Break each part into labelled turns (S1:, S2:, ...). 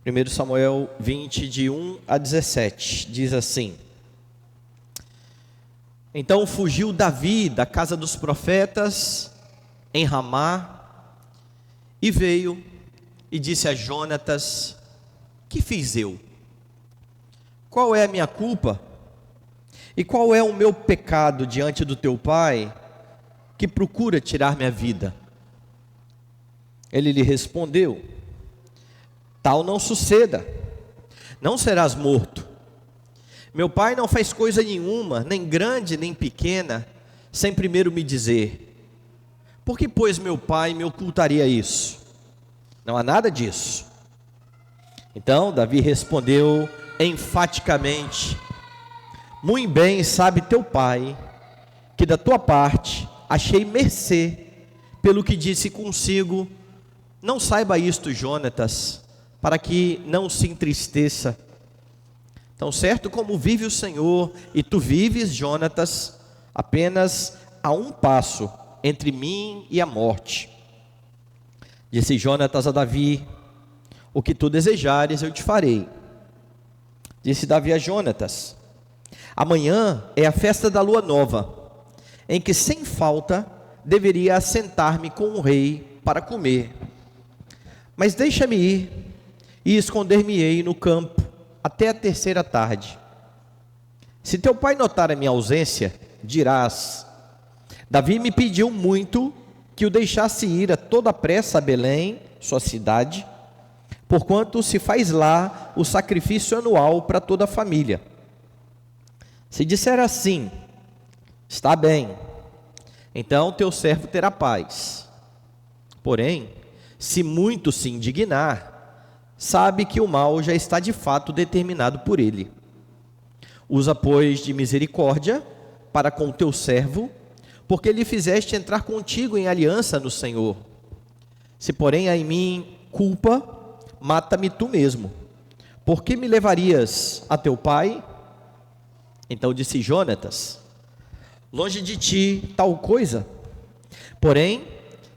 S1: 1 Samuel 20, de 1 a 17, diz assim: Então fugiu Davi da casa dos profetas em Ramá, e veio e disse a Jonatas: Que fiz eu? Qual é a minha culpa? E qual é o meu pecado diante do teu pai, que procura tirar minha vida? Ele lhe respondeu: Tal não suceda, não serás morto. Meu pai não faz coisa nenhuma, nem grande nem pequena, sem primeiro me dizer. Por que, pois, meu pai me ocultaria isso? Não há nada disso. Então Davi respondeu enfaticamente: Muito bem sabe teu pai, que da tua parte achei mercê, pelo que disse consigo: Não saiba isto, Jonatas, para que não se entristeça. Tão certo como vive o Senhor, e tu vives, Jonatas, apenas a um passo entre mim e a morte. Disse Jonatas a Davi: O que tu desejares eu te farei. Disse Davi a Jonatas: Amanhã é a festa da lua nova, em que sem falta deveria assentar-me com o rei para comer. Mas deixa-me ir e esconder-me-ei no campo até a terceira tarde. Se teu pai notar a minha ausência, dirás: Davi me pediu muito que o deixasse ir a toda pressa a Belém, sua cidade, porquanto se faz lá o sacrifício anual para toda a família. Se disser assim: Está bem, então teu servo terá paz. Porém, se muito se indignar, sabe que o mal já está de fato determinado por ele. Usa, pois, de misericórdia para com teu servo, porque lhe fizeste entrar contigo em aliança no Senhor. Se porém há em mim culpa, mata-me tu mesmo. Por que me levarias a teu pai? Então disse Jonatas: Longe de ti tal coisa. Porém,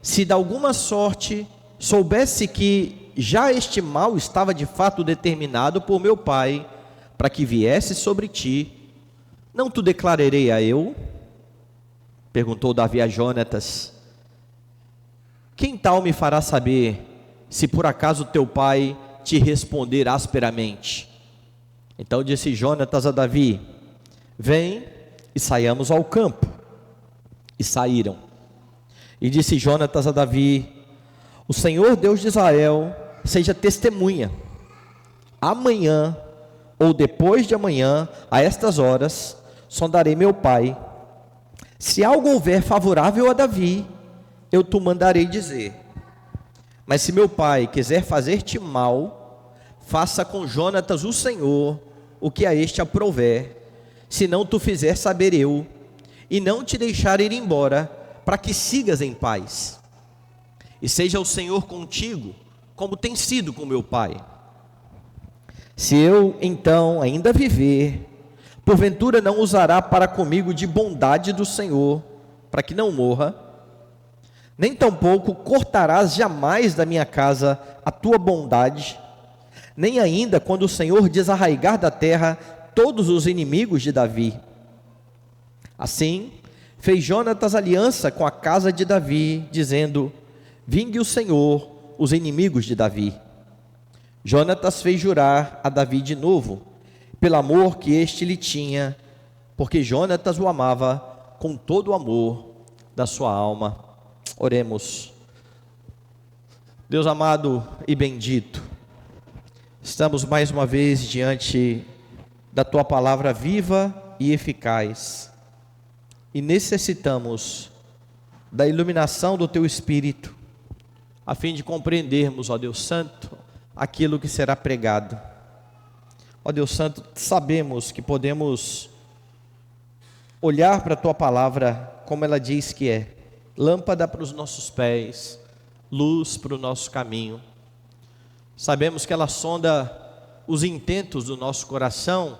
S1: se de alguma sorte soubesse que já este mal estava de fato determinado por meu pai, para que viesse sobre ti, não te declararei a eu? Perguntou Davi a Jonatas: Quem tal me fará saber, se por acaso teu pai te responder asperamente? Então disse Jonatas a Davi: Vem e saiamos ao campo. E saíram. E disse Jonatas a Davi: O Senhor Deus de Israel seja testemunha, amanhã ou depois de amanhã, a estas horas, sondarei meu pai. Se algo houver favorável a Davi, eu te mandarei dizer. Mas se meu pai quiser fazer-te mal, faça com Jonatas o Senhor o que a este aprouver, se não tu fizer saber eu, e não te deixar ir embora, para que sigas em paz. E seja o Senhor contigo, como tem sido com meu pai. Se eu então ainda viver, porventura não usará para comigo de bondade do Senhor, para que não morra, nem tampouco cortarás jamais da minha casa a tua bondade, nem ainda quando o Senhor desarraigar da terra todos os inimigos de Davi. Assim fez Jonatas aliança com a casa de Davi, dizendo: Vingue o Senhor os inimigos de Davi. Jonatas fez jurar a Davi de novo, pelo amor que este lhe tinha, porque Jonatas o amava com todo o amor da sua alma. Oremos. Deus amado e bendito, estamos mais uma vez diante da tua palavra viva e eficaz, e necessitamos da iluminação do teu Espírito, a fim de compreendermos, ó Deus Santo, aquilo que será pregado. Ó Deus Santo, sabemos que podemos olhar para a tua palavra como ela diz que é: lâmpada para os nossos pés, luz para o nosso caminho. Sabemos que ela sonda os intentos do nosso coração,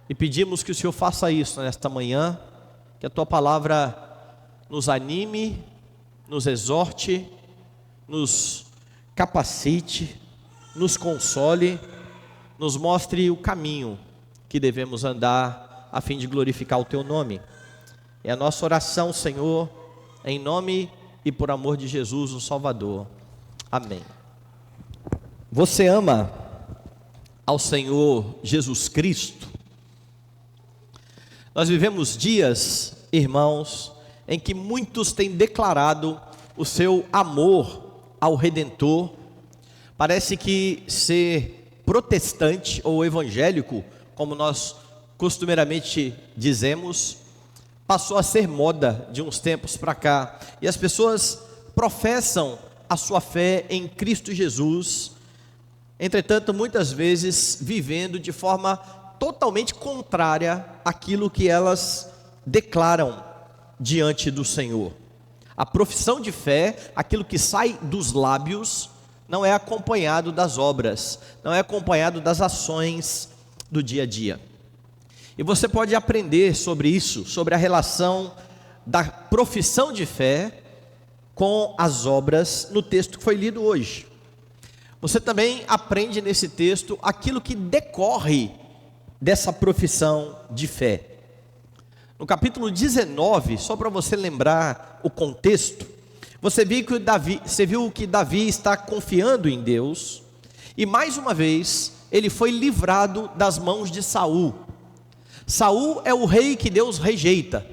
S1: e pedimos que o Senhor faça isso nesta manhã, que a tua palavra nos anime, nos exorte, nos capacite, nos console, nos mostre o caminho que devemos andar a fim de glorificar o Teu nome. É a nossa oração, Senhor, em nome e por amor de Jesus, o Salvador. Amém. Você ama ao Senhor Jesus Cristo? Nós vivemos dias, irmãos, em que muitos têm declarado o seu amor ao Redentor. Parece que ser protestante ou evangélico, como nós costumeiramente dizemos, passou a ser moda de uns tempos para cá. E as pessoas professam a sua fé em Cristo Jesus, entretanto, muitas vezes vivendo de forma totalmente contrária àquilo que elas declaram diante do Senhor. A profissão de fé, aquilo que sai dos lábios, não é acompanhado das obras, não é acompanhado das ações do dia a dia. E você pode aprender sobre isso, sobre a relação da profissão de fé com as obras no texto que foi lido hoje. Você também aprende nesse texto aquilo que decorre dessa profissão de fé. No capítulo 19, só para você lembrar o contexto, você viu que Davi está confiando em Deus, e mais uma vez ele foi livrado das mãos de Saul. Saul é o rei que Deus rejeita.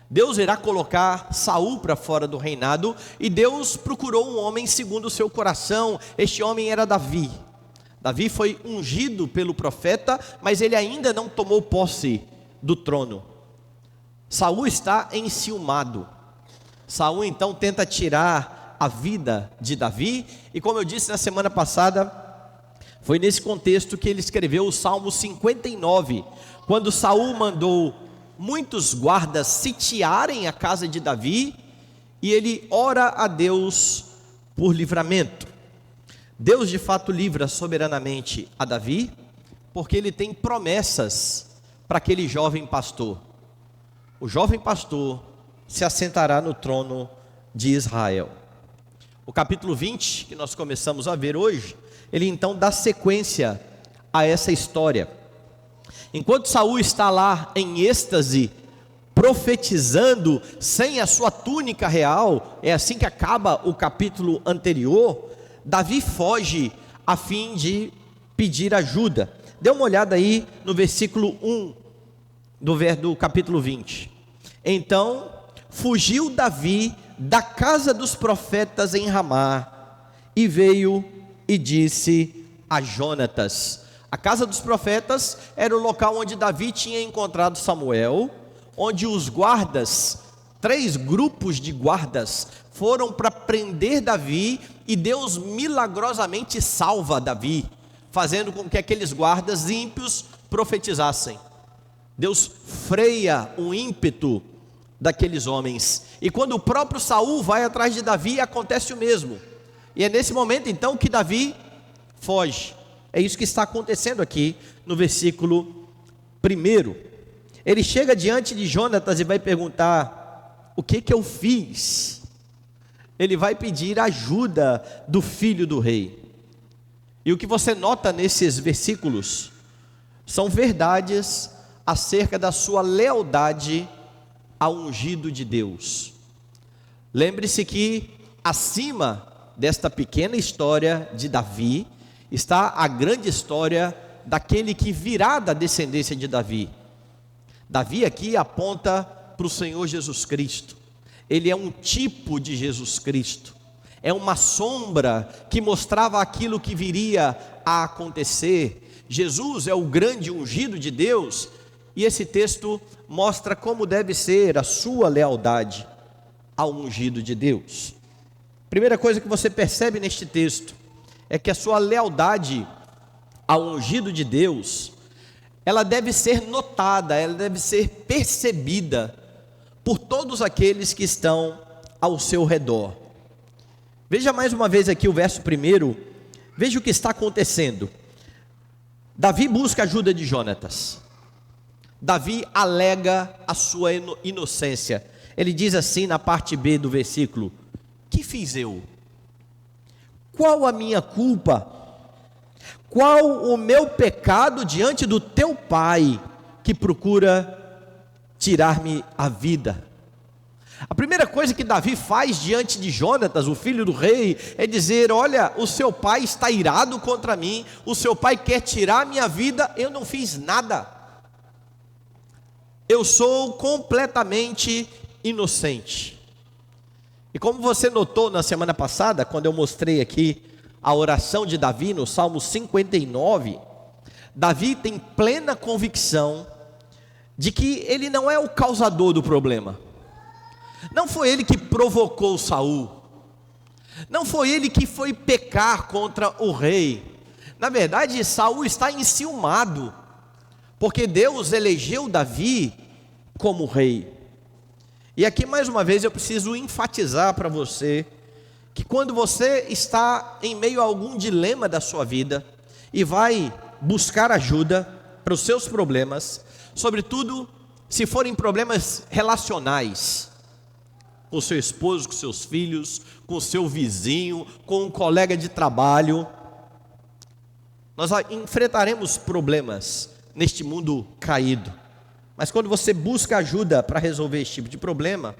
S1: Deus irá colocar Saul para fora do reinado, e Deus procurou um homem segundo o seu coração. Este homem era Davi. Davi foi ungido pelo profeta, mas ele ainda não tomou posse do trono. Saul está enciumado. Saul então tenta tirar a vida de Davi, e como eu disse na semana passada, foi nesse contexto que ele escreveu o Salmo 59, quando Saul mandou muitos guardas sitiarem a casa de Davi, e ele ora a Deus por livramento. Deus de fato livra soberanamente a Davi, porque ele tem promessas para aquele jovem pastor. O jovem pastor se assentará no trono de Israel. O capítulo 20, que nós começamos a ver hoje, ele então dá sequência a essa história. Enquanto Saul está lá em êxtase, profetizando sem a sua túnica real, é assim que acaba o capítulo anterior, Davi foge a fim de pedir ajuda. Dê uma olhada aí no versículo 1 do capítulo 20. Então fugiu Davi da casa dos profetas em Ramá, e veio e disse a Jonatas. A casa dos profetas era o local onde Davi tinha encontrado Samuel, onde os guardas, 3 grupos de guardas, foram para prender Davi, e Deus milagrosamente salva Davi, fazendo com que aqueles guardas ímpios profetizassem. Deus freia o ímpeto daqueles homens, e quando o próprio Saul vai atrás de Davi, acontece o mesmo, e é nesse momento então que Davi foge. É isso que está acontecendo aqui no versículo 1. Ele chega diante de Jonatas e vai perguntar: o que eu fiz? Ele vai pedir ajuda do filho do rei. E o que você nota nesses versículos são verdades acerca da sua lealdade ao ungido de Deus. Lembre-se que acima desta pequena história de Davi está a grande história daquele que virá da descendência de Davi. Davi aqui aponta para o Senhor Jesus Cristo. Ele é um tipo de Jesus Cristo, é uma sombra que mostrava aquilo que viria a acontecer. Jesus é o grande ungido de Deus, e esse texto mostra como deve ser a sua lealdade ao ungido de Deus. Primeira coisa que você percebe neste texto é que a sua lealdade ao ungido de Deus, ela deve ser notada, ela deve ser percebida por todos aqueles que estão ao seu redor. Veja mais uma vez aqui o verso 1, veja o que está acontecendo. Davi busca a ajuda de Jonatas. Davi alega a sua inocência. Ele diz assim na parte B do versículo: que fiz eu? Qual a minha culpa qual o meu pecado diante do teu pai, que procura tirar-me a vida? A primeira coisa que Davi faz diante de Jonatas, o filho do rei, é dizer: olha, o seu pai está irado contra mim, o seu pai quer tirar a minha vida, eu não fiz nada, eu sou completamente inocente. E como você notou na semana passada, quando eu mostrei aqui a oração de Davi no Salmo 59, Davi tem plena convicção de que ele não é o causador do problema. Não foi ele que provocou Saul, não foi ele que foi pecar contra o rei. Na verdade, Saul está enciumado, porque Deus elegeu Davi como rei. E aqui mais uma vez eu preciso enfatizar para você, que quando você está em meio a algum dilema da sua vida, e vai buscar ajuda para os seus problemas, sobretudo se forem problemas relacionais, com o seu esposo, com seus filhos, com o seu vizinho, com um colega de trabalho, nós enfrentaremos problemas neste mundo caído. Mas quando você busca ajuda para resolver esse tipo de problema,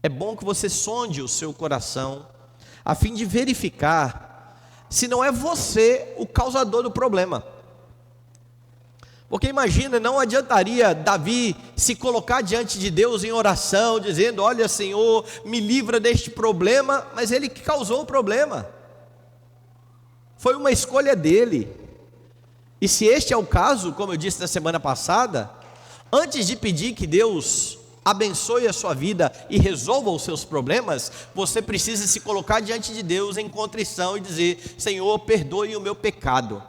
S1: é bom que você sonde o seu coração, a fim de verificar se não é você o causador do problema. Porque imagina, não adiantaria Davi se colocar diante de Deus em oração, dizendo: olha, Senhor, me livra deste problema, mas ele que causou o problema, foi uma escolha dele. E se este é o caso, como eu disse na semana passada, antes de pedir que Deus abençoe a sua vida e resolva os seus problemas, você precisa se colocar diante de Deus em contrição e dizer: Senhor, perdoe o meu pecado,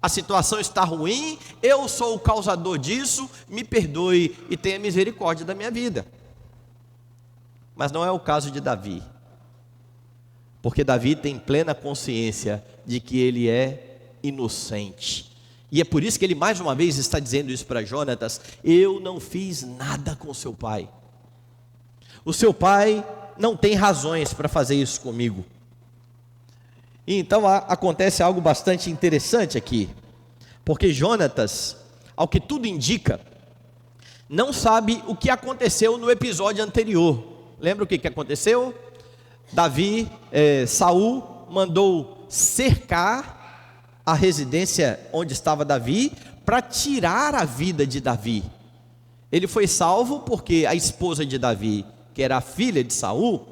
S1: a situação está ruim, eu sou o causador disso, me perdoe e tenha misericórdia da minha vida. Mas não é o caso de Davi, porque Davi tem plena consciência de que ele é inocente, e é por isso que ele mais uma vez está dizendo isso para Jonatas: eu não fiz nada com seu pai, o seu pai não tem razões para fazer isso comigo. E então acontece algo bastante interessante aqui, porque Jonatas, ao que tudo indica, não sabe o que aconteceu no episódio anterior. Lembra o que aconteceu? Saul mandou cercar a residência onde estava Davi, para tirar a vida de Davi. Ele foi salvo porque a esposa de Davi, que era a filha de Saul,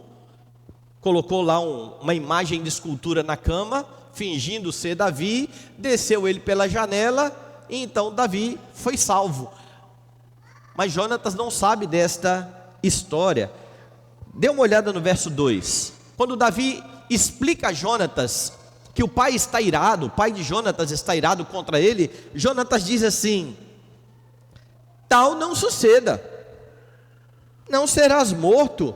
S1: colocou lá uma imagem de escultura na cama, fingindo ser Davi, desceu ele pela janela, e então Davi foi salvo. Mas Jonatas não sabe desta história. Dê uma olhada no verso 2, quando Davi explica a Jonatas que o pai está irado, o pai de Jonatas está irado contra ele. Jonatas diz assim: tal não suceda, não serás morto.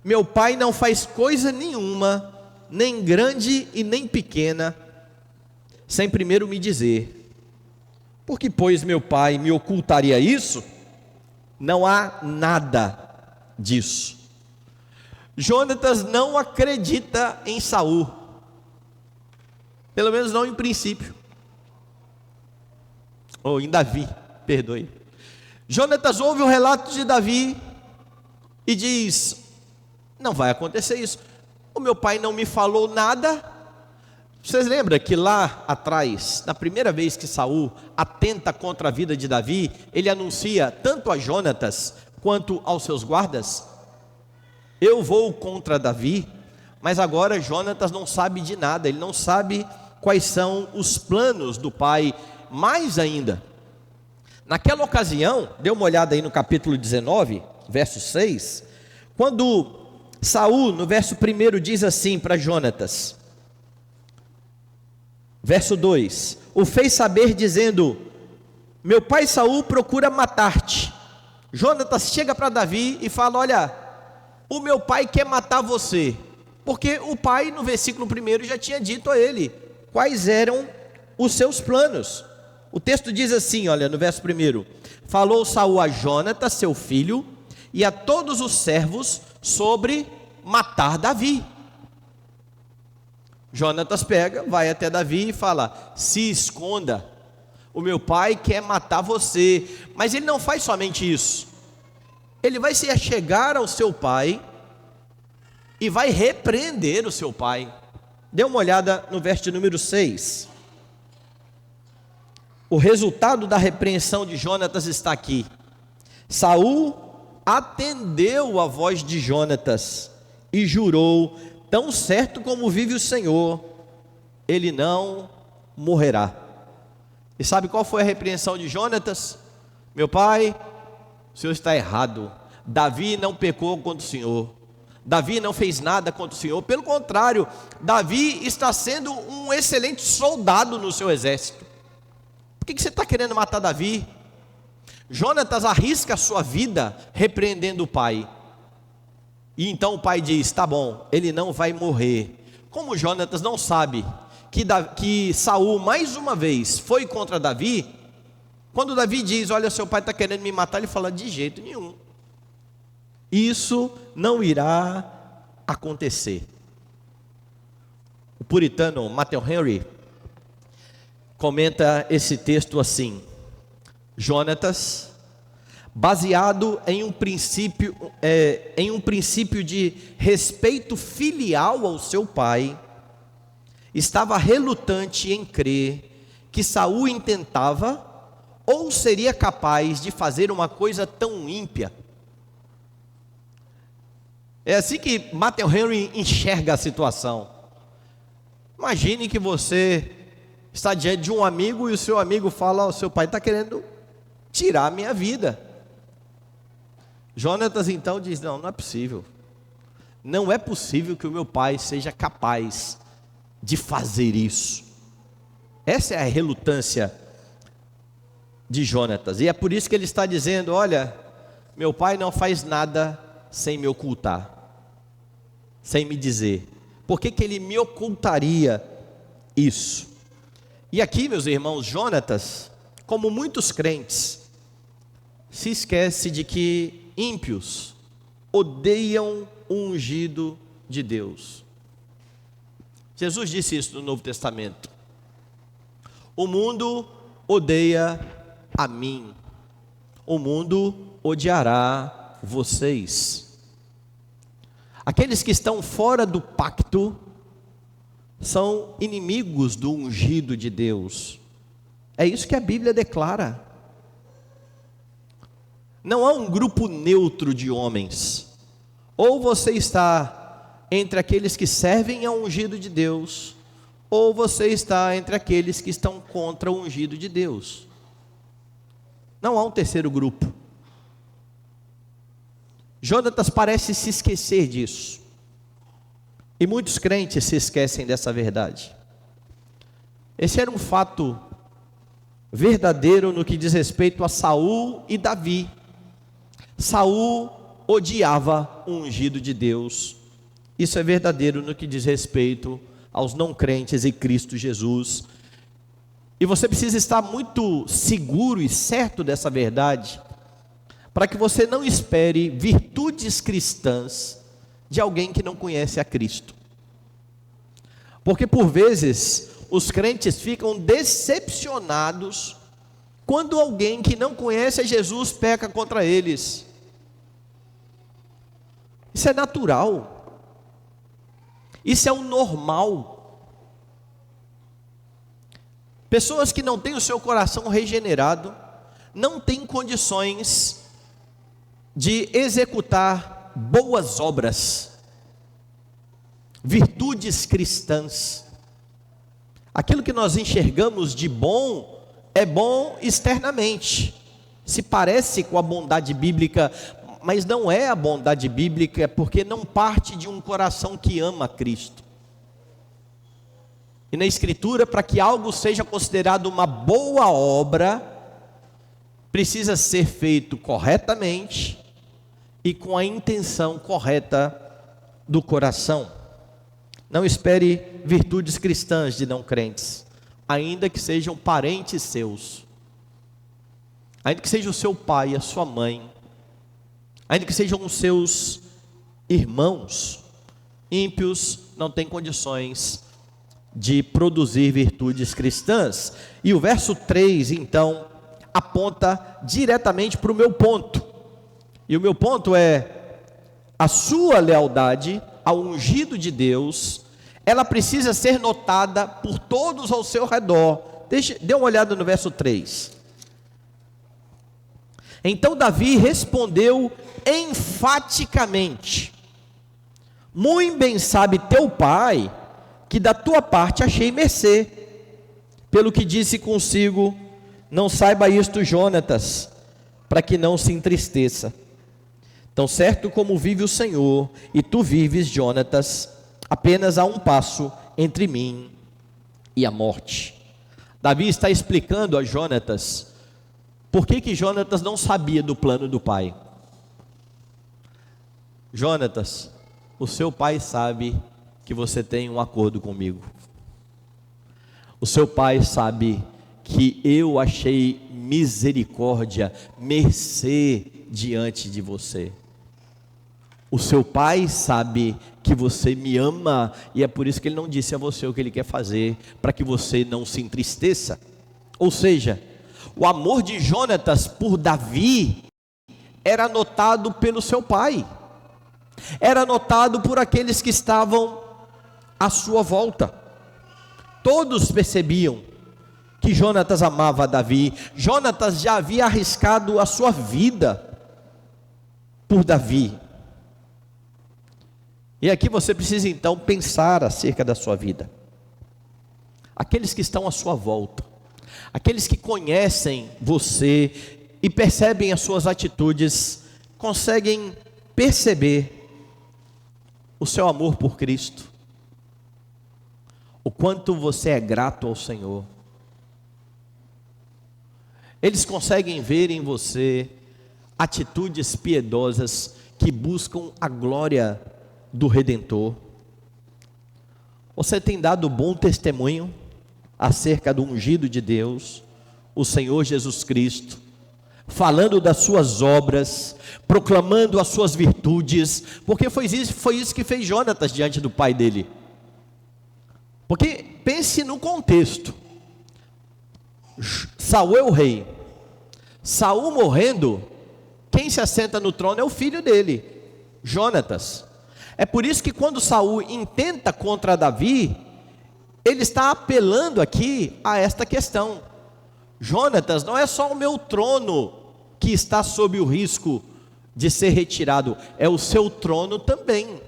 S1: Meu pai não faz coisa nenhuma, nem grande e nem pequena, sem primeiro me dizer. Porque pois meu pai me ocultaria isso? Não há nada disso. Jonatas não acredita em Saul, pelo menos não em princípio, ou em Davi, perdoe. Jonatas ouve o relato de Davi e diz: não vai acontecer isso, o meu pai não me falou nada. Vocês lembram que lá atrás, na primeira vez que Saul atenta contra a vida de Davi, ele anuncia tanto a Jonatas quanto aos seus guardas: eu vou contra Davi. Mas agora Jonatas não sabe de nada, ele não sabe quais são os planos do pai. Mais ainda, naquela ocasião, dê uma olhada aí no capítulo 19, verso 6, quando Saul, no verso 1, diz assim para Jonatas, verso 2, o fez saber dizendo: meu pai Saul procura matar-te. Jonatas chega para Davi e fala: olha, o meu pai quer matar você, porque o pai no versículo 1 já tinha dito a ele quais eram os seus planos. O texto diz assim, olha, no verso 1, falou Saul a Jonatas, seu filho, e a todos os servos sobre matar Davi. Jonatas pega, vai até Davi e fala: se esconda, o meu pai quer matar você. Mas ele não faz somente isso, ele vai se achegar ao seu pai e vai repreender o seu pai. Dê uma olhada no verso de número 6. O resultado da repreensão de Jonatas está aqui. Saul atendeu a voz de Jonatas e jurou: tão certo como vive o Senhor, ele não morrerá. E sabe qual foi a repreensão de Jonatas? Meu pai, o senhor está errado. Davi não pecou contra o senhor. Davi não fez nada contra o senhor. Pelo contrário, Davi está sendo um excelente soldado no seu exército. Por que você está querendo matar Davi? Jonatas arrisca a sua vida repreendendo o pai. E então o pai diz: tá bom, ele não vai morrer. Como Jonatas não sabe que Saul mais uma vez foi contra Davi, quando Davi diz: olha, seu pai está querendo me matar, ele fala: de jeito nenhum, isso não irá acontecer. O puritano Matthew Henry comenta esse texto assim: Jonatas, baseado em um princípio de respeito filial ao seu pai, estava relutante em crer que Saul intentava ou seria capaz de fazer uma coisa tão ímpia. É assim que Matthew Henry enxerga a situação. Imagine que você está diante de um amigo e o seu amigo fala: o seu pai está querendo tirar a minha vida. Jonatas então diz: não, não é possível. Não é possível que o meu pai seja capaz de fazer isso. Essa é a relutância de Jonatas. E é por isso que ele está dizendo: olha, meu pai não faz nada sem me ocultar, sem me dizer. Por que ele me ocultaria isso? E aqui, meus irmãos, Jonatas, como muitos crentes, se esquece de que ímpios odeiam o ungido de Deus. Jesus disse isso no Novo Testamento: o mundo odeia a mim, o mundo odiará vocês. Aqueles que estão fora do pacto são inimigos do ungido de Deus. É isso que a Bíblia declara. Não há um grupo neutro de homens. Ou você está entre aqueles que servem ao ungido de Deus, ou você está entre aqueles que estão contra o ungido de Deus. Não há um terceiro grupo. Jonatas parece se esquecer disso. E muitos crentes se esquecem dessa verdade. Esse era um fato verdadeiro no que diz respeito a Saul e Davi. Saul odiava o ungido de Deus. Isso é verdadeiro no que diz respeito aos não crentes em Cristo Jesus. E você precisa estar muito seguro e certo dessa verdade, para que você não espere virtudes cristãs de alguém que não conhece a Cristo. Porque por vezes os crentes ficam decepcionados quando alguém que não conhece a Jesus peca contra eles. Isso é natural. Isso é o normal. Pessoas que não têm o seu coração regenerado não têm condições de executar boas obras, virtudes cristãs. Aquilo que nós enxergamos de bom é bom externamente, se parece com a bondade bíblica, mas não é a bondade bíblica, porque não parte de um coração que ama Cristo. E na Escritura, para que algo seja considerado uma boa obra, precisa ser feito corretamente e com a intenção correta do coração. Não espere virtudes cristãs de não crentes, ainda que sejam parentes seus, ainda que seja o seu pai, a sua mãe, ainda que sejam os seus irmãos. Ímpios não têm condições de produzir virtudes cristãs. E o verso 3, então, aponta diretamente para o meu ponto. E o meu ponto é: a sua lealdade ao ungido de Deus, ela precisa ser notada por todos ao seu redor. Dê uma olhada no verso 3. Então Davi respondeu enfaticamente: muito bem sabe teu pai que da tua parte achei mercê, pelo que disse consigo: não saiba isto Jonatas, para que não se entristeça. Tão certo como vive o Senhor, e tu vives, Jonatas, apenas há um passo entre mim e a morte. Davi está explicando a Jonatas por que Jonatas não sabia do plano do pai. Jonatas, o seu pai sabe que você tem um acordo comigo. O seu pai sabe que eu achei misericórdia, mercê diante de você. O seu pai sabe que você me ama, e é por isso que ele não disse a você o que ele quer fazer, para que você não se entristeça. Ou seja, o amor de Jonatas por Davi era notado pelo seu pai, era notado por aqueles que estavam à sua volta. Todos percebiam que Jonatas amava Davi. Jonatas já havia arriscado a sua vida por Davi. E aqui você precisa então pensar acerca da sua vida. Aqueles que estão à sua volta, aqueles que conhecem você e percebem as suas atitudes, conseguem perceber o seu amor por Cristo, o quanto você é grato ao Senhor. Eles conseguem ver em você atitudes piedosas que buscam a glória do Redentor. Você tem dado bom testemunho acerca do ungido de Deus, o Senhor Jesus Cristo, falando das suas obras, proclamando as suas virtudes, porque foi isso que fez Jonatas diante do pai dele. Porque pense no contexto. Saul é o rei. Saul morrendo, quem se assenta no trono é o filho dele, Jonatas. É por isso que quando Saul intenta contra Davi, ele está apelando aqui a esta questão: Jonatas, não é só o meu trono que está sob o risco de ser retirado, é o seu trono também.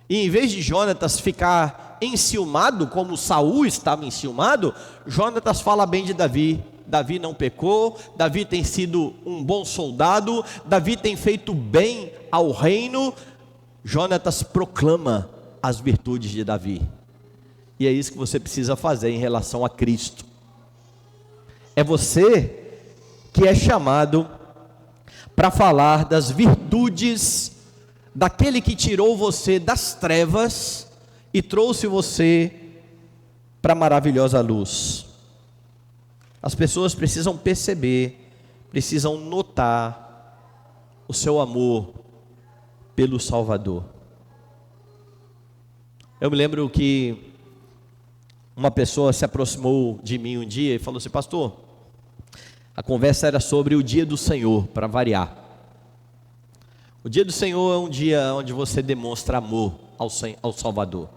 S1: E em vez de Jonatas ficar enciumado, como Saul estava enciumado, Jonatas fala bem de Davi. Davi não pecou, Davi tem sido um bom soldado, Davi tem feito bem ao reino. Jonatas proclama as virtudes de Davi. E é isso que você precisa fazer em relação a Cristo. É você que é chamado para falar das virtudes daquele que tirou você das trevas e trouxe você para a maravilhosa luz. As pessoas precisam perceber, precisam notar o seu amor pelo Salvador. Eu me lembro que uma pessoa se aproximou de mim um dia e falou assim: pastor, a conversa era sobre o dia do Senhor, para variar. O dia do Senhor é um dia onde você demonstra amor ao Salvador.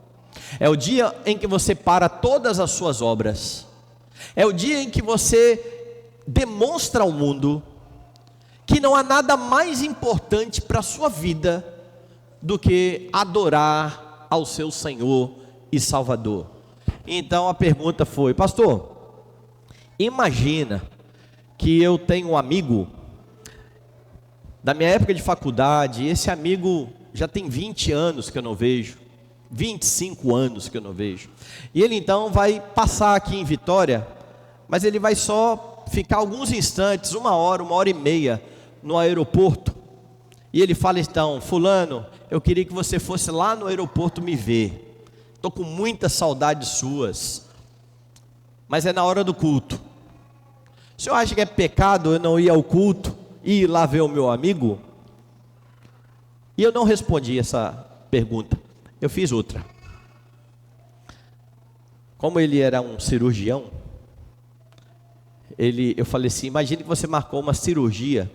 S1: É o dia em que você para todas as suas obras. É o dia em que você demonstra ao mundo que não há nada mais importante para a sua vida do que adorar ao seu Senhor e Salvador. Então a pergunta foi: pastor, imagina que eu tenho um amigo da minha época de faculdade, esse amigo já tem 20 anos que eu não vejo, 25 anos que eu não vejo, e ele então vai passar aqui em Vitória, mas ele vai só ficar alguns instantes, uma hora e meia no aeroporto, e ele fala então: fulano, eu queria que você fosse lá no aeroporto me ver, estou com muitas saudades suas, mas é na hora do culto. O senhor acha que é pecado eu não ir ao culto e ir lá ver o meu amigo? E eu não respondi essa pergunta, eu fiz outra. como ele era um cirurgião, eu falei assim: imagine que você marcou uma cirurgia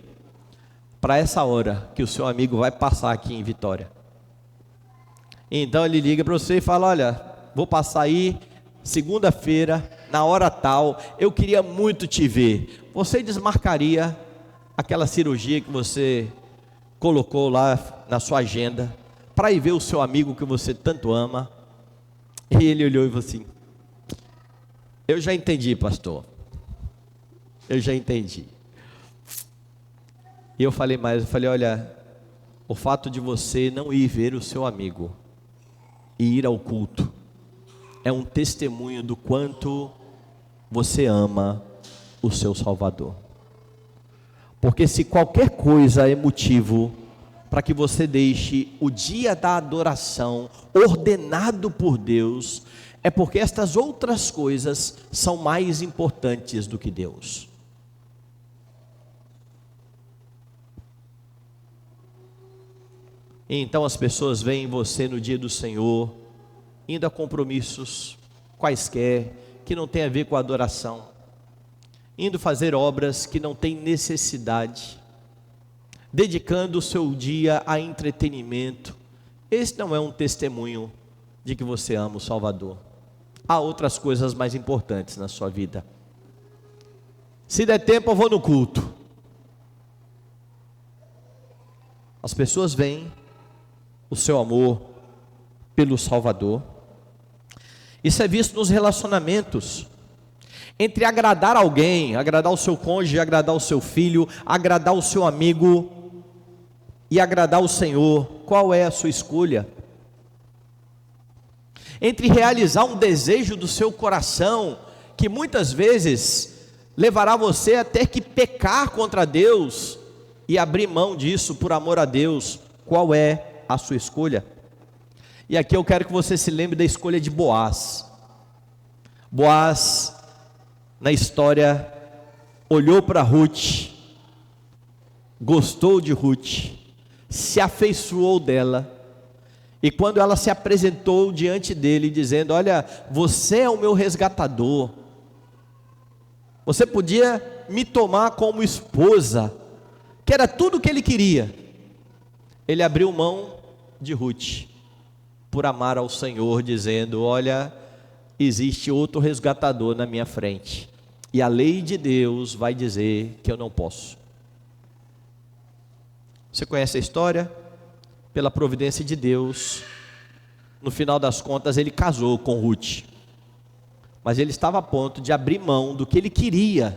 S1: para essa hora que o seu amigo vai passar aqui em Vitória. Então ele liga para você e fala: olha, vou passar aí segunda-feira, na hora tal, eu queria muito te ver. Você desmarcaria aquela cirurgia que você colocou lá na sua agenda para ir ver o seu amigo que você tanto ama? E ele olhou e falou assim: eu já entendi, pastor, eu já entendi. E eu falei olha, o fato de você não ir ver o seu amigo e ir ao culto é um testemunho do quanto você ama o seu Salvador. Porque se qualquer coisa é motivo para que você deixe o dia da adoração ordenado por Deus, é porque estas outras coisas são mais importantes do que Deus. Então as pessoas veem você no dia do Senhor, indo a compromissos quaisquer, que não tem a ver com a adoração, indo fazer obras que não tem necessidade, dedicando o seu dia a entretenimento. Esse não é um testemunho de que você ama o Salvador. Há outras coisas mais importantes na sua vida. Se der tempo, eu vou no culto. As pessoas veem o seu amor pelo Salvador. Isso é visto nos relacionamentos. Entre agradar alguém, agradar o seu cônjuge, agradar o seu filho, agradar o seu amigo e agradar o Senhor, qual é a sua escolha? Entre realizar um desejo do seu coração, que muitas vezes levará você a ter que pecar contra Deus e abrir mão disso por amor a Deus, qual é a sua escolha? E aqui eu quero que você se lembre da escolha de Boaz. Boaz, na história, olhou para Ruth, gostou de Ruth, se afeiçoou dela, e quando ela se apresentou diante dele, dizendo: olha, você é o meu resgatador, você podia me tomar como esposa, que era tudo o que ele queria. Ele abriu mão de Ruth, por amar ao Senhor, dizendo: olha, existe outro resgatador na minha frente, e a lei de Deus vai dizer que eu não posso. Você conhece a história? Pela providência de Deus, no final das contas ele casou com Ruth, mas ele estava a ponto de abrir mão do que ele queria,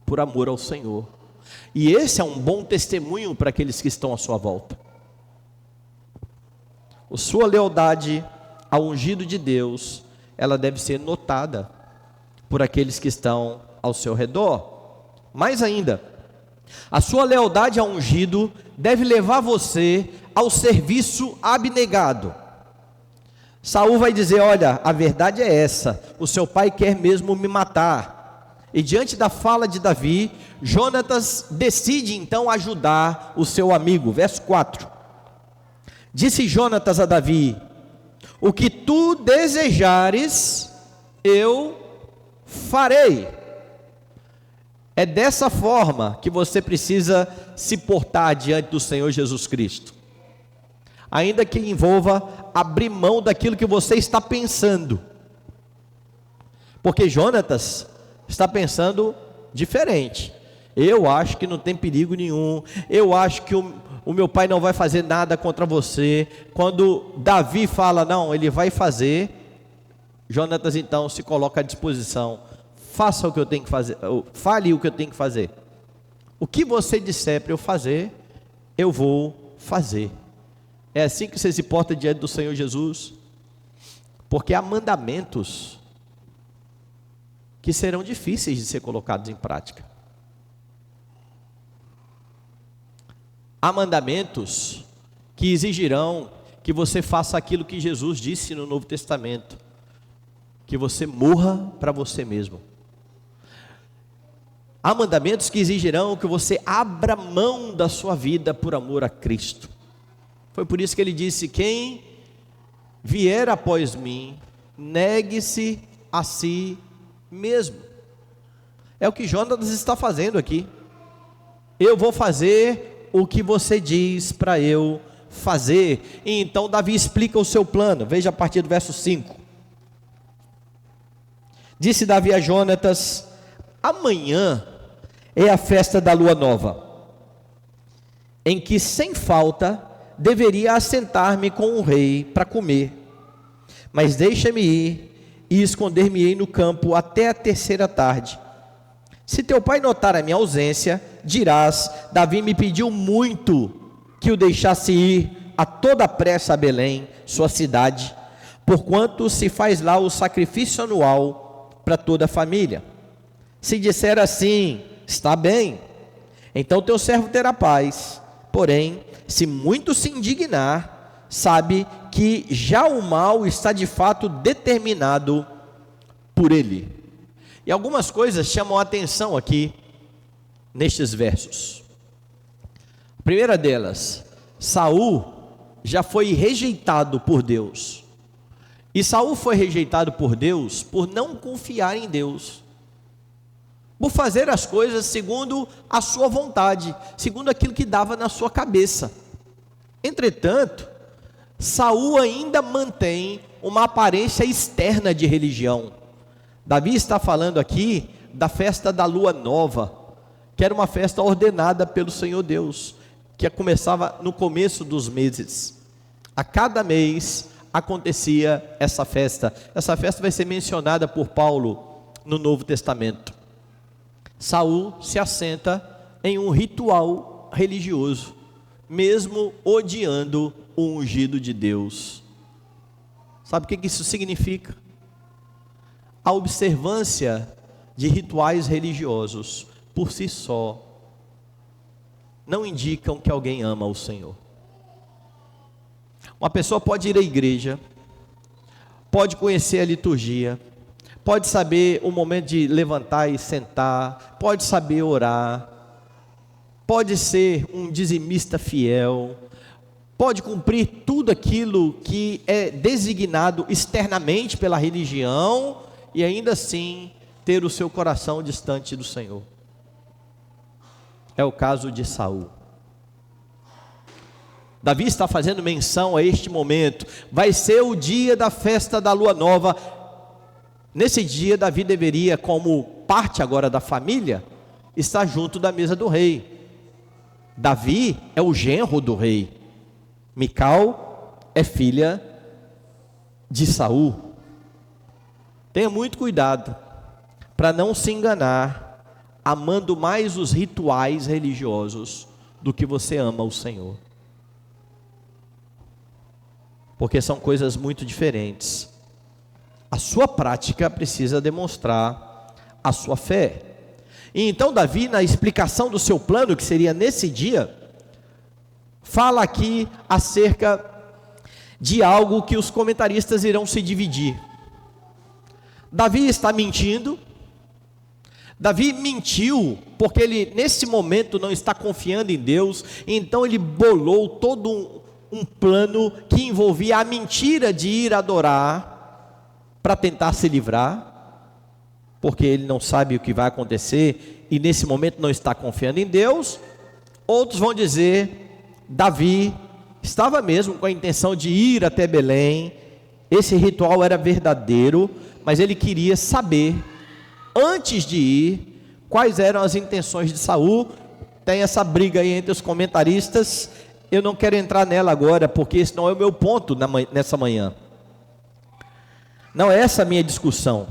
S1: por amor ao Senhor. E esse é um bom testemunho para aqueles que estão à sua volta. A sua lealdade ao ungido de Deus, ela deve ser notada por aqueles que estão ao seu redor. Mais ainda, a sua lealdade ao ungido deve levar você ao serviço abnegado. Saul vai dizer: olha, a verdade é essa, o seu pai quer mesmo me matar. E diante da fala de Davi, Jonatas decide então ajudar o seu amigo. Verso 4: disse Jonatas a Davi: o que tu desejares, eu farei. É dessa forma que você precisa se portar diante do Senhor Jesus Cristo, ainda que envolva abrir mão daquilo que você está pensando, porque Jonatas está pensando diferente. Eu acho que não tem perigo nenhum, eu acho que o meu pai não vai fazer nada contra você. Quando Davi fala: não, ele vai fazer, Jonatas então se coloca à disposição: faça o que eu tenho que fazer, fale o que eu tenho que fazer, o que você disser para eu fazer, eu vou fazer. É assim que você se porta diante do Senhor Jesus, porque há mandamentos que serão difíceis de ser colocados em prática. Há mandamentos que exigirão que você faça aquilo que Jesus disse no Novo Testamento, que você morra para você mesmo. Há mandamentos que exigirão que você abra mão da sua vida por amor a Cristo. Foi por isso que ele disse: quem vier após mim, negue-se a si mesmo. É o que Jonatas está fazendo aqui. Eu vou fazer o que você diz para eu fazer. E então Davi explica o seu plano. Veja a partir do verso 5. Disse Davi a Jonatas: amanhã é a festa da lua nova, em que sem falta deveria assentar-me com o rei para comer. Mas deixa-me ir e esconder-me-ei no campo até a terceira tarde. Se teu pai notar a minha ausência, dirás: Davi me pediu muito que o deixasse ir a toda pressa a Belém, sua cidade, porquanto se faz lá o sacrifício anual para toda a família. Se disser assim: está bem, então teu servo terá paz. Porém, se muito se indignar, sabe que já o mal está de fato determinado por ele. E algumas coisas chamam a atenção aqui nestes versos. A primeira delas, Saul já foi rejeitado por Deus. E Saul foi rejeitado por Deus por não confiar em Deus, por fazer as coisas segundo a sua vontade, segundo aquilo que dava na sua cabeça. Entretanto, Saul ainda mantém uma aparência externa de religião. Davi está falando aqui da festa da lua nova, que era uma festa ordenada pelo Senhor Deus, que começava no começo dos meses. A cada mês acontecia essa festa. Essa festa vai ser mencionada por Paulo no Novo Testamento. Saul se assenta em um ritual religioso, mesmo odiando o ungido de Deus. Sabe o que isso significa? A observância de rituais religiosos, por si só, não indicam que alguém ama o Senhor. Uma pessoa pode ir à igreja, pode conhecer a liturgia, pode saber o momento de levantar e sentar, pode saber orar, pode ser um dizimista fiel, pode cumprir tudo aquilo que é designado externamente pela religião, e ainda assim ter o seu coração distante do Senhor. É o caso de Saul. Davi está fazendo menção a este momento. Vai ser o dia da festa da lua nova. Nesse dia Davi deveria, como parte agora da família, estar junto da mesa do rei. Davi é o genro do rei. Mical é filha de Saul. Tenha muito cuidado para não se enganar, amando mais os rituais religiosos do que você ama o Senhor, porque são coisas muito diferentes. A sua prática precisa demonstrar a sua fé. E então Davi, na explicação do seu plano, que seria nesse dia, fala aqui acerca de algo que os comentaristas irão se dividir. Davi está mentindo. Davi mentiu porque ele nesse momento não está confiando em Deus, então ele bolou todo um plano que envolvia a mentira de ir adorar para tentar se livrar, porque ele não sabe o que vai acontecer e nesse momento não está confiando em Deus. Outros vão dizer: Davi estava mesmo com a intenção de ir até Belém, esse ritual era verdadeiro, mas ele queria saber, antes de ir, quais eram as intenções de Saul. Tem essa briga aí entre os comentaristas, eu não quero entrar nela agora, porque esse não é o meu ponto nessa manhã. Não é essa a minha discussão.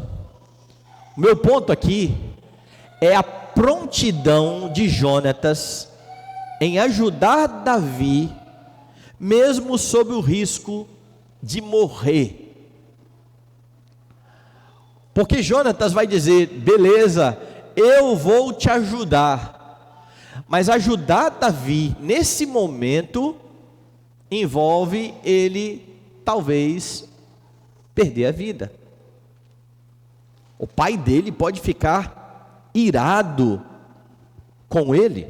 S1: O meu ponto aqui é a prontidão de Jonatas em ajudar Davi, mesmo sob o risco de morrer. Porque Jonatas vai dizer: beleza, eu vou te ajudar, mas ajudar Davi nesse momento envolve ele talvez perder a vida. O pai dele pode ficar irado com ele.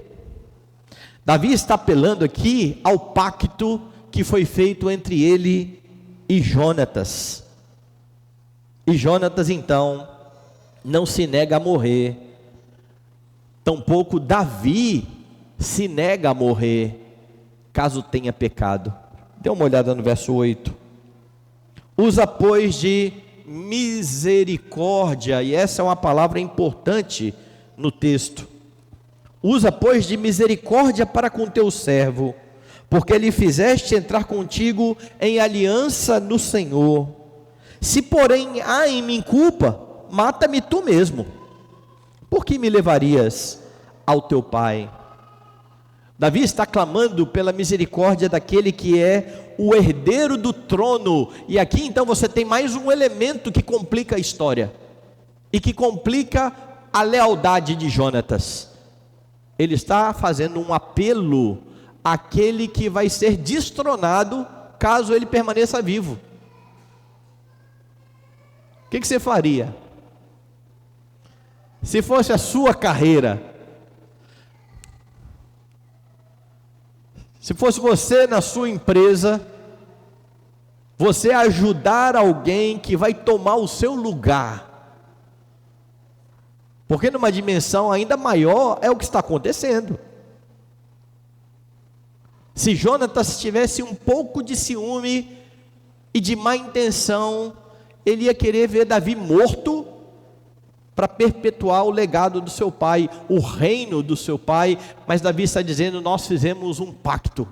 S1: Davi está apelando aqui ao pacto que foi feito entre ele e Jonatas. E Jonatas então não se nega a morrer, tampouco Davi se nega a morrer, caso tenha pecado. Dê uma olhada no verso 8. Usa, pois, de misericórdia, e essa é uma palavra importante no texto. Usa, pois, de misericórdia para com teu servo, porque lhe fizeste entrar contigo em aliança no Senhor. Se porém há em mim culpa, mata-me tu mesmo. Por que me levarias ao teu pai? Davi está clamando pela misericórdia daquele que é o herdeiro do trono. E aqui então você tem mais um elemento que complica a história e que complica a lealdade de Jonatas. Ele está fazendo um apelo àquele que vai ser destronado caso ele permaneça vivo. O que você faria? Se fosse a sua carreira, se fosse você na sua empresa, você ajudar alguém que vai tomar o seu lugar, porque numa dimensão ainda maior é o que está acontecendo. Se Jonatas tivesse um pouco de ciúme e de má intenção, ele ia querer ver Davi morto para perpetuar o legado do seu pai, o reino do seu pai. Mas Davi está dizendo: nós fizemos um pacto,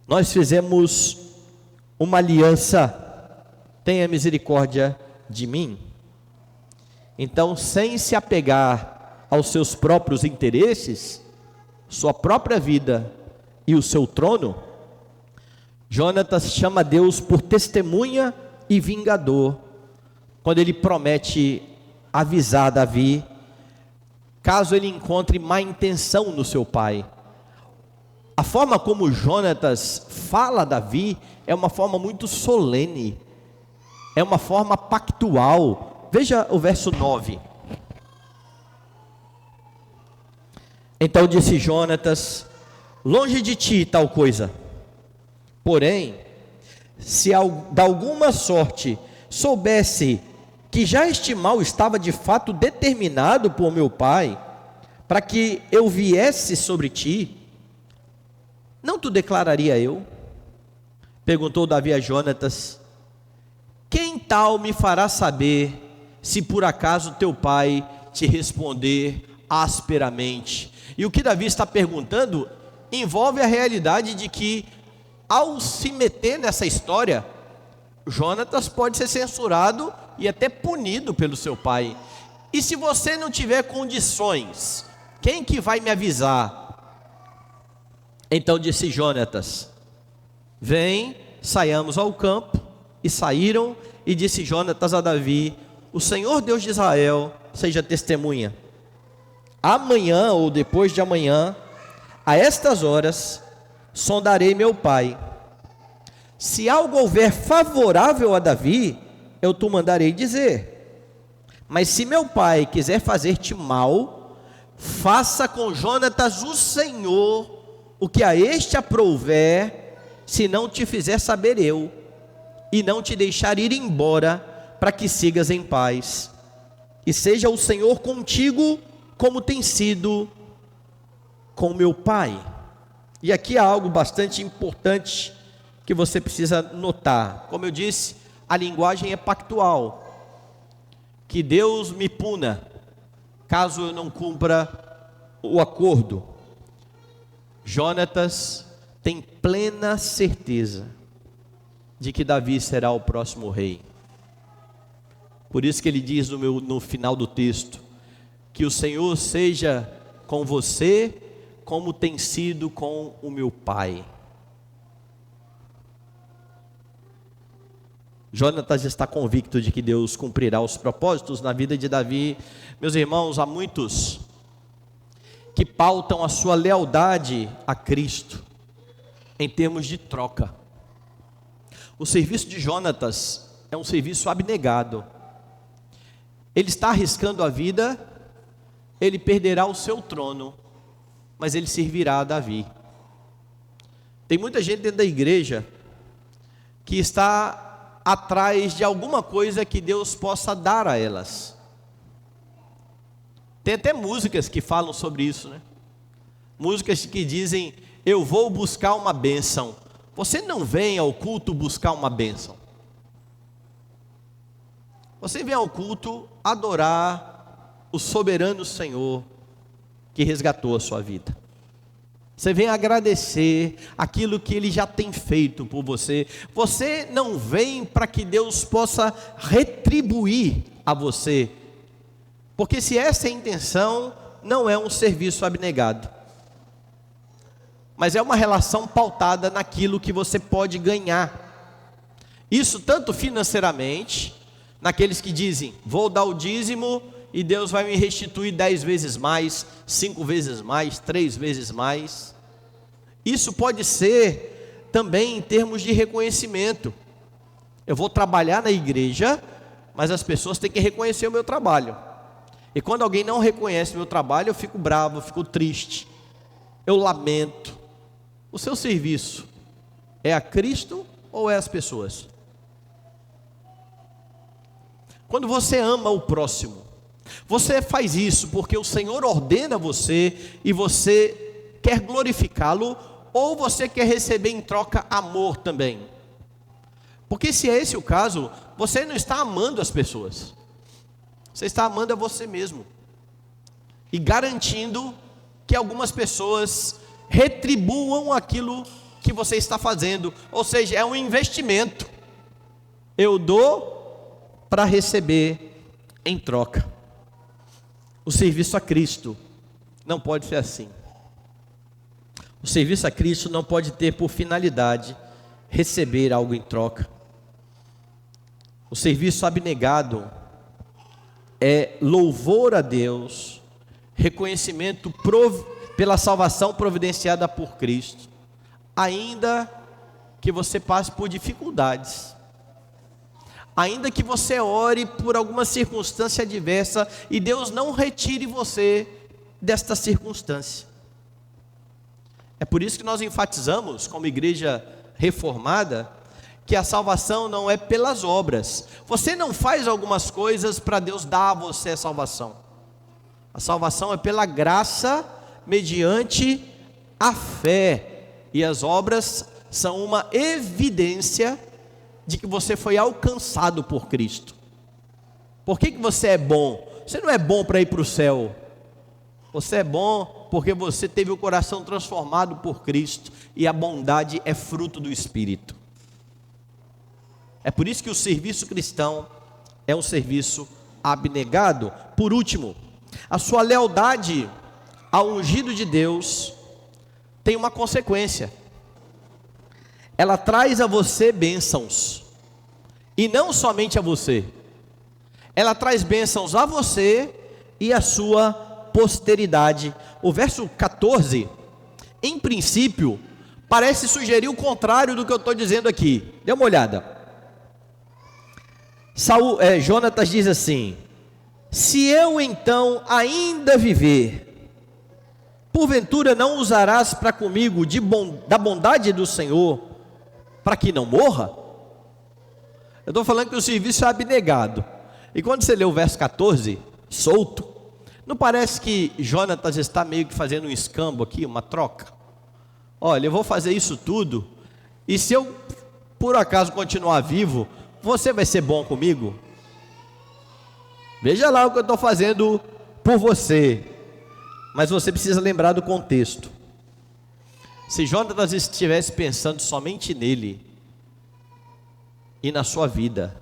S1: nós fizemos uma aliança, tenha misericórdia de mim. Então, sem se apegar aos seus próprios interesses, sua própria vida e o seu trono, Jonatas chama Deus por testemunha e vingador, quando ele promete avisar Davi, caso ele encontre má intenção no seu pai. A forma como Jonatas fala a Davi é uma forma muito solene, é uma forma pactual. Veja o verso 9. Então disse Jonatas: longe de ti tal coisa, porém, se de alguma sorte soubesse que já este mal estava de fato determinado por meu pai, para que eu viesse sobre ti, não te declararia eu? Perguntou Davi a Jonatas: quem tal me fará saber, se por acaso teu pai te responder asperamente? E o que Davi está perguntando envolve a realidade de que, ao se meter nessa história, Jonatas pode ser censurado e até punido pelo seu pai. E se você não tiver condições, quem que vai me avisar? Então disse Jonatas: vem, saiamos ao campo. E saíram, e disse Jonatas a Davi: o Senhor Deus de Israel seja testemunha, amanhã ou depois de amanhã, a estas horas, sondarei meu pai. Se algo houver favorável a Davi, eu te mandarei dizer. Mas se meu pai quiser fazer-te mal, faça com Jonatas o Senhor o que a este aprouver, se não te fizer saber eu, e não te deixar ir embora, para que sigas em paz. E seja o Senhor contigo, como tem sido com meu pai. E aqui há algo bastante importante que você precisa notar. Como eu disse, a linguagem é pactual. Que Deus me puna, caso eu não cumpra o acordo. Jonatas tem plena certeza de que Davi será o próximo rei. Por isso que ele diz no final do texto: que o Senhor seja com você, como tem sido com o meu pai. Jonatas está convicto de que Deus cumprirá os propósitos na vida de Davi. Meus irmãos, há muitos que pautam a sua lealdade a Cristo em termos de troca. O serviço de Jonatas é um serviço abnegado. Ele está arriscando a vida, ele perderá o seu trono, mas ele servirá a Davi. Tem muita gente dentro da igreja que está atrás de alguma coisa que Deus possa dar a elas. Tem até músicas que falam sobre isso, né? Músicas que dizem: eu vou buscar uma bênção. Você não vem ao culto buscar uma bênção. Você vem ao culto adorar o soberano Senhor que resgatou a sua vida. Você vem agradecer aquilo que Ele já tem feito por você. Você não vem para que Deus possa retribuir a você, porque se essa é a intenção, não é um serviço abnegado, mas é uma relação pautada naquilo que você pode ganhar. Isso tanto financeiramente, naqueles que dizem: vou dar o dízimo e Deus vai me restituir 10 vezes mais, 5 vezes mais, 3 vezes mais. Isso pode ser também em termos de reconhecimento. Eu vou trabalhar na igreja, mas as pessoas têm que reconhecer o meu trabalho. E quando alguém não reconhece o meu trabalho, eu fico bravo, eu fico triste, eu lamento. O seu serviço é a Cristo ou é as pessoas? Quando você ama o próximo, você faz isso porque o Senhor ordena você e você quer glorificá-lo, ou você quer receber em troca amor também? Porque se é esse o caso, você não está amando as pessoas, você está amando a você mesmo e garantindo que algumas pessoas retribuam aquilo que você está fazendo. Ou seja, é um investimento. Eu dou para receber em troca. O serviço a Cristo não pode ser assim. O serviço a Cristo não pode ter por finalidade receber algo em troca. O serviço abnegado é louvor a Deus, reconhecimento pela salvação providenciada por Cristo, ainda que você passe por dificuldades, ainda que você ore por alguma circunstância adversa e Deus não retire você desta circunstância. É por isso que nós enfatizamos, como igreja reformada, que a salvação não é pelas obras. Você não faz algumas coisas para Deus dar a você a salvação. A salvação é pela graça, mediante a fé. E as obras são uma evidência de que você foi alcançado por Cristo. Por que você é bom? Você não é bom para ir para o céu. Você é bom porque você teve o coração transformado por Cristo, e a bondade é fruto do Espírito. É por isso que o serviço cristão é um serviço abnegado. Por último, a sua lealdade ao ungido de Deus tem uma consequência. Ela traz a você bênçãos, e não somente a você, ela traz bênçãos a você e a sua posteridade. O verso 14, em princípio, parece sugerir o contrário do que eu estou dizendo aqui. Dê uma olhada. Jonatas diz assim: se eu então ainda viver, porventura não usarás para comigo da bondade do Senhor, para que não morra? Eu estou falando que o serviço é abnegado. E quando você lê o verso 14, solto, não parece que Jonatas está meio que fazendo um escambo aqui, uma troca? Olha, eu vou fazer isso tudo, e se eu por acaso continuar vivo, você vai ser bom comigo? Veja lá o que eu estou fazendo por você. Mas você precisa lembrar do contexto. Se Jonatas estivesse pensando somente nele e na sua vida,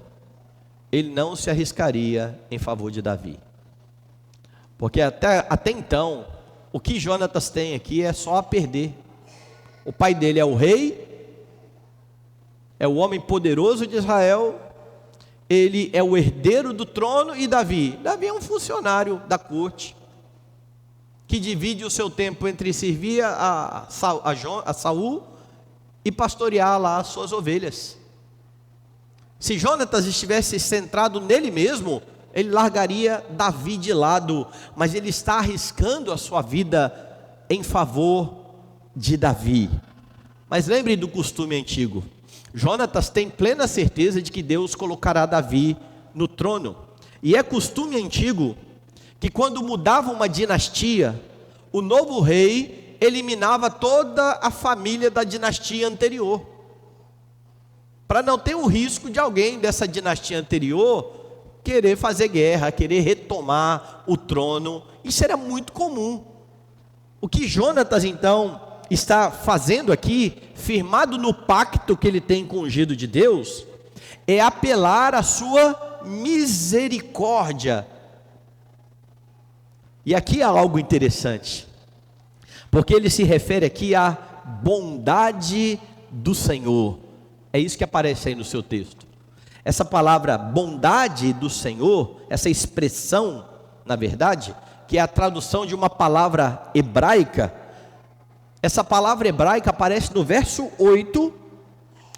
S1: ele não se arriscaria em favor de Davi. Porque até então, o que Jonatas tem aqui é só a perder. O pai dele é o rei, é o homem poderoso de Israel, ele é o herdeiro do trono. E Davi é um funcionário da corte, que divide o seu tempo entre servir a Saul e pastorear lá as suas ovelhas. Se Jonatas estivesse centrado nele mesmo, ele largaria Davi de lado, mas ele está arriscando a sua vida em favor de Davi. Mas lembre do costume antigo: Jonatas tem plena certeza de que Deus colocará Davi no trono. E é costume antigo que quando mudava uma dinastia, o novo rei eliminava toda a família da dinastia anterior, para não ter o risco de alguém dessa dinastia anterior querer fazer guerra, querer retomar o trono. Isso era muito comum. O que Jonatas então está fazendo aqui, firmado no pacto que ele tem com o ungido de Deus, é apelar à sua misericórdia. E aqui há algo interessante, porque ele se refere aqui à bondade do Senhor. É isso que aparece aí no seu texto. Essa palavra bondade do Senhor, essa expressão, na verdade, que é a tradução de uma palavra hebraica. Essa palavra hebraica aparece no verso 8,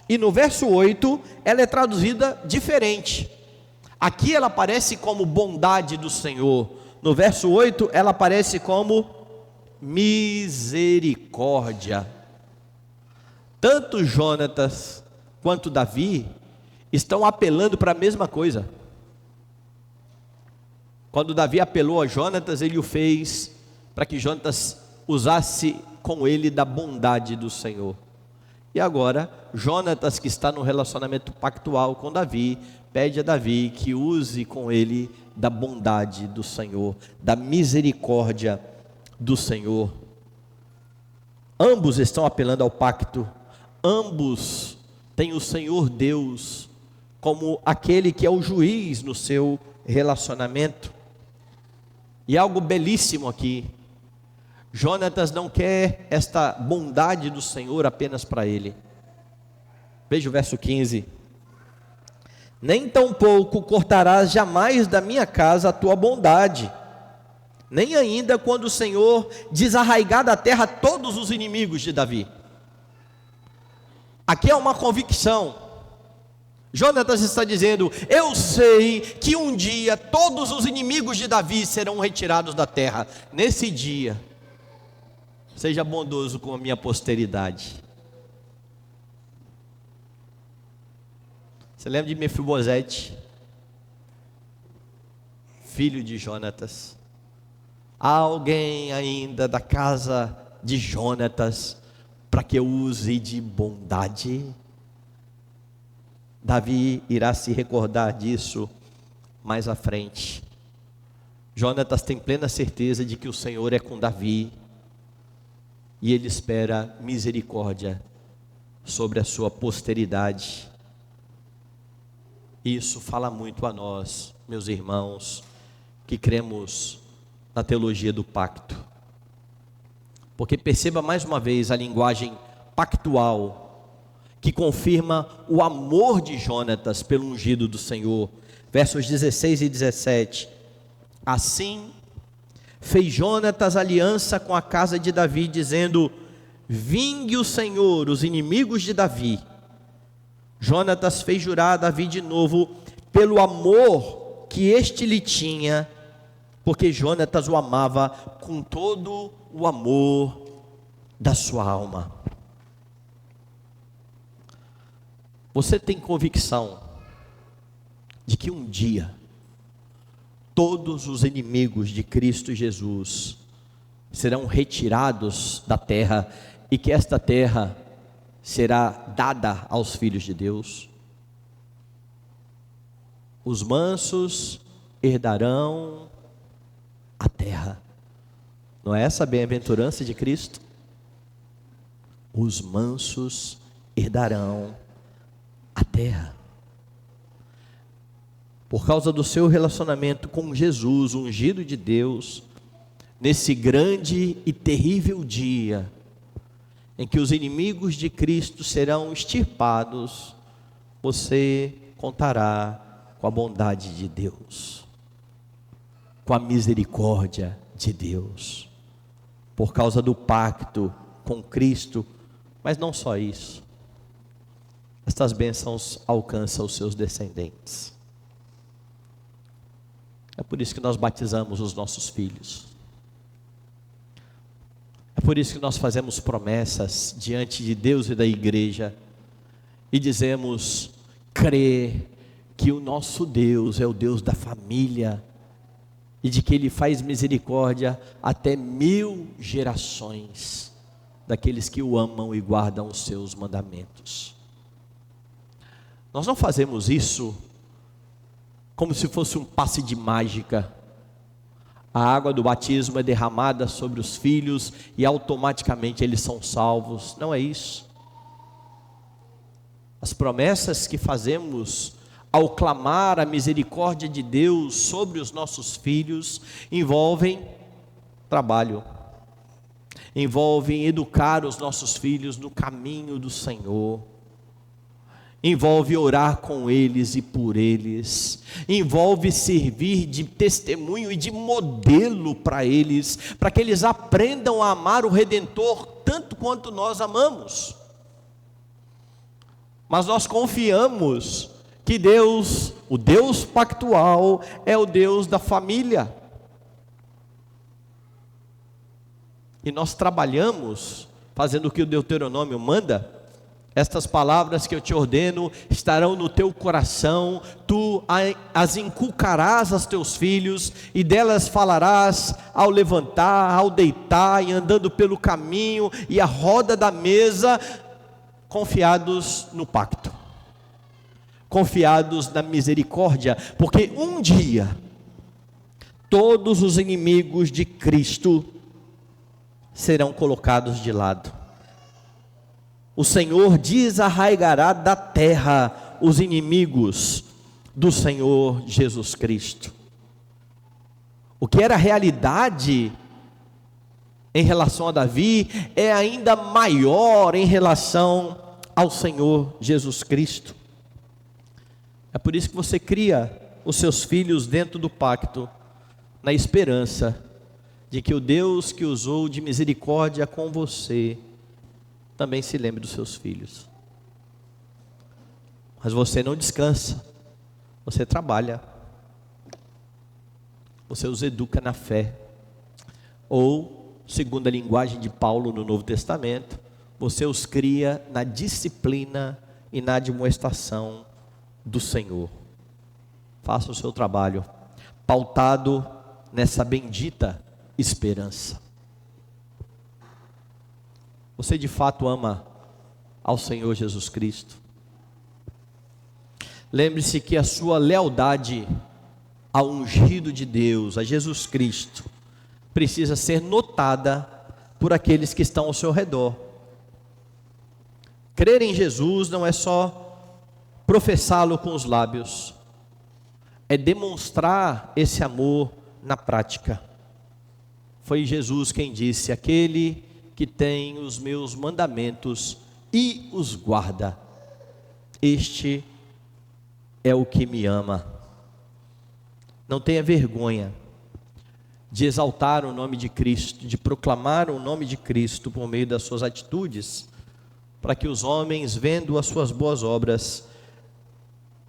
S1: e no verso 8 ela é traduzida diferente. Aqui ela aparece como bondade do Senhor, no verso 8 ela aparece como misericórdia. Tanto Jonatas quanto Davi estão apelando para a mesma coisa. Quando Davi apelou a Jonatas, ele o fez para que Jonatas usasse com ele da bondade do Senhor. E agora, Jonatas, que está no relacionamento pactual com Davi, pede a Davi que use com ele da bondade do Senhor, da misericórdia do Senhor. Ambos estão apelando ao pacto, ambos têm o Senhor Deus como aquele que é o juiz no seu relacionamento. E algo belíssimo aqui, Jonatas não quer esta bondade do Senhor apenas para ele. Veja o verso 15: nem tampouco cortarás jamais da minha casa a tua bondade, nem ainda quando o Senhor desarraigar da terra todos os inimigos de Davi. Aqui é uma convicção. Jonatas está dizendo: eu sei que um dia todos os inimigos de Davi serão retirados da terra. Nesse dia, seja bondoso com a minha posteridade. Você lembra de Mefibosete, filho de Jonatas? Há alguém ainda da casa de Jonatas para que eu use de bondade? Davi irá se recordar disso mais à frente. Jonatas tem plena certeza de que o Senhor é com Davi, e ele espera misericórdia sobre a sua posteridade. Isso fala muito a nós, meus irmãos, que cremos na teologia do pacto. Porque perceba mais uma vez a linguagem pactual, que confirma o amor de Jonatas pelo ungido do Senhor. Versos 16 e 17. Assim fez Jonatas aliança com a casa de Davi, dizendo: vingue o Senhor os inimigos de Davi. Jonatas fez jurar a Davi de novo pelo amor que este lhe tinha, porque Jonatas o amava com todo o amor da sua alma. Você tem convicção de que um dia todos os inimigos de Cristo Jesus serão retirados da terra, e que esta terra será dada aos filhos de Deus? Os mansos herdarão a terra. Não é essa a bem-aventurança de Cristo? Os mansos herdarão a terra. Por causa do seu relacionamento com Jesus, o ungido de Deus, nesse grande e terrível dia, em que os inimigos de Cristo serão extirpados, você contará com a bondade de Deus, com a misericórdia de Deus, por causa do pacto com Cristo. Mas não só isso, estas bênçãos alcançam os seus descendentes. É por isso que nós batizamos os nossos filhos. É por isso que nós fazemos promessas diante de Deus e da igreja. e dizemos crer que o nosso Deus é o Deus da família e de que Ele faz misericórdia até 1000 gerações daqueles que o amam e guardam os seus mandamentos. Nós não fazemos isso como se fosse um passe de mágica. A água do batismo é derramada sobre os filhos e automaticamente eles são salvos. Não é isso. As promessas que fazemos ao clamar a misericórdia de Deus sobre os nossos filhos envolvem trabalho, envolvem educar os nossos filhos no caminho do Senhor, envolve orar com eles e por eles, envolve servir de testemunho e de modelo para eles, para que eles aprendam a amar o Redentor tanto quanto nós amamos. Mas nós confiamos que Deus, o Deus pactual, é o Deus da família. E nós trabalhamos fazendo o que o Deuteronômio manda. Estas palavras que eu te ordeno estarão no teu coração, tu as inculcarás aos teus filhos, e delas falarás ao levantar, ao deitar, e andando pelo caminho e à roda da mesa, confiados no pacto, confiados na misericórdia, porque um dia todos os inimigos de Cristo serão colocados de lado. O Senhor desarraigará da terra os inimigos do Senhor Jesus Cristo. O que era realidade em relação a Davi é ainda maior em relação ao Senhor Jesus Cristo. É por isso que você cria os seus filhos dentro do pacto, na esperança de que o Deus que usou de misericórdia com você também se lembre dos seus filhos. Mas você não descansa, você trabalha, você os educa na fé, ou, segundo a linguagem de Paulo no Novo Testamento, você os cria na disciplina e na admoestação do Senhor. Faça o seu trabalho pautado nessa bendita esperança. Você de fato ama ao Senhor Jesus Cristo? Lembre-se que a sua lealdade ao ungido de Deus, a Jesus Cristo, precisa ser notada por aqueles que estão ao seu redor. Crer em Jesus não é só professá-lo com os lábios, é demonstrar esse amor na prática. Foi Jesus quem disse: aquele que tem os meus mandamentos e os guarda, este é o que me ama. Não tenha vergonha de exaltar o nome de Cristo, de proclamar o nome de Cristo por meio das suas atitudes, para que os homens, vendo as suas boas obras,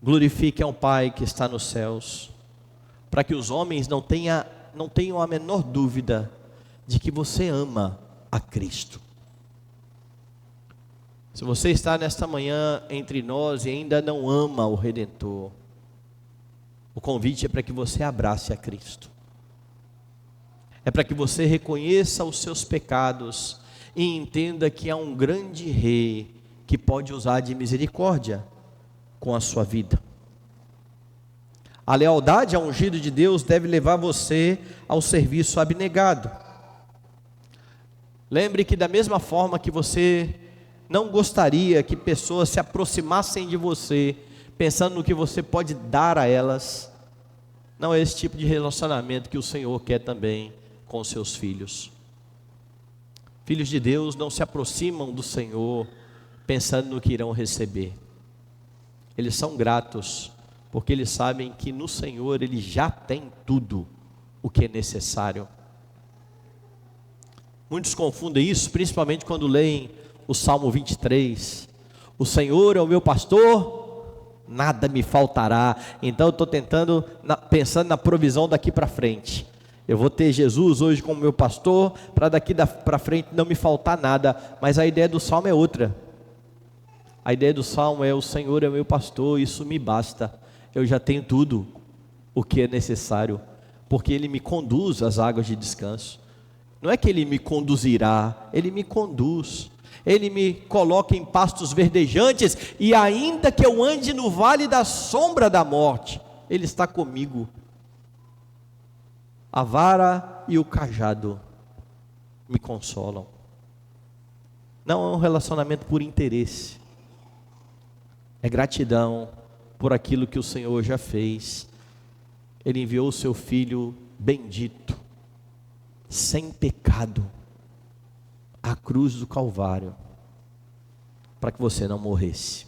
S1: glorifiquem ao Pai que está nos céus, para que os homens não tenham a menor dúvida de que você ama a Cristo. Se você está nesta manhã entre nós e ainda não ama o Redentor, o convite é para que você abrace a Cristo, é para que você reconheça os seus pecados e entenda que há um grande Rei que pode usar de misericórdia com a sua vida. A lealdade ao ungido de Deus deve levar você ao serviço abnegado. Lembre que da mesma forma que você não gostaria que pessoas se aproximassem de você, pensando no que você pode dar a elas, não é esse tipo de relacionamento que o Senhor quer também com os seus filhos. Filhos de Deus não se aproximam do Senhor pensando no que irão receber. Eles são gratos, porque eles sabem que no Senhor eles já têm tudo o que é necessário. Muitos confundem isso, principalmente quando leem o Salmo 23. O Senhor é o meu pastor, nada me faltará. Então eu estou pensando na provisão daqui para frente. Eu vou ter Jesus hoje como meu pastor, para daqui para frente não me faltar nada. Mas a ideia do Salmo é outra. A ideia do salmo é: o Senhor é meu pastor, isso me basta. Eu já tenho tudo o que é necessário, porque Ele me conduz às águas de descanso. Não é que Ele me conduzirá, Ele me conduz. Ele me coloca em pastos verdejantes, e ainda que eu ande no vale da sombra da morte, Ele está comigo. A vara e o cajado me consolam. Não é um relacionamento por interesse, é gratidão por aquilo que o Senhor já fez. Ele enviou o seu Filho bendito, sem pecado, à cruz do Calvário, para que você não morresse.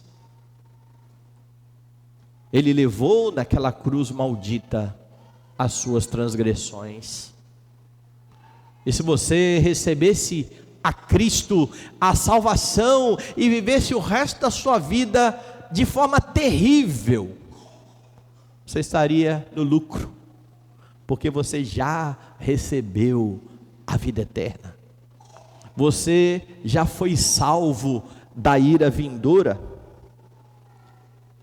S1: Ele levou naquela cruz maldita as suas transgressões. E se você recebesse a Cristo, a salvação, e vivesse o resto da sua vida de forma terrível, você estaria no lucro, porque você já recebeu a vida eterna. Você já foi salvo da ira vindoura.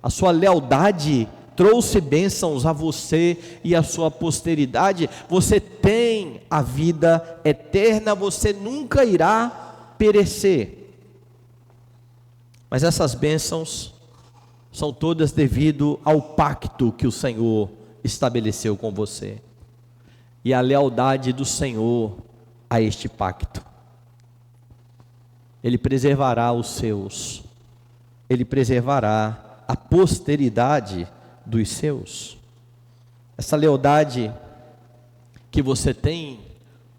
S1: A sua lealdade trouxe bênçãos a você e a sua posteridade. Você tem a vida eterna, você nunca irá perecer. Mas essas bênçãos são todas devido ao pacto que o Senhor estabeleceu com você, e a lealdade do Senhor a este pacto. Ele preservará os seus, Ele preservará a posteridade dos seus. Essa lealdade que você tem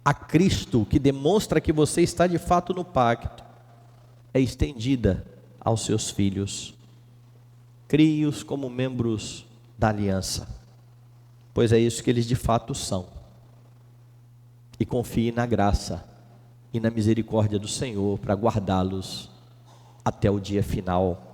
S1: a Cristo, que demonstra que você está de fato no pacto, é estendida aos seus filhos. Crie-os como membros da aliança, pois é isso que eles de fato são. E confie na graça e na misericórdia do Senhor para guardá-los até o dia final.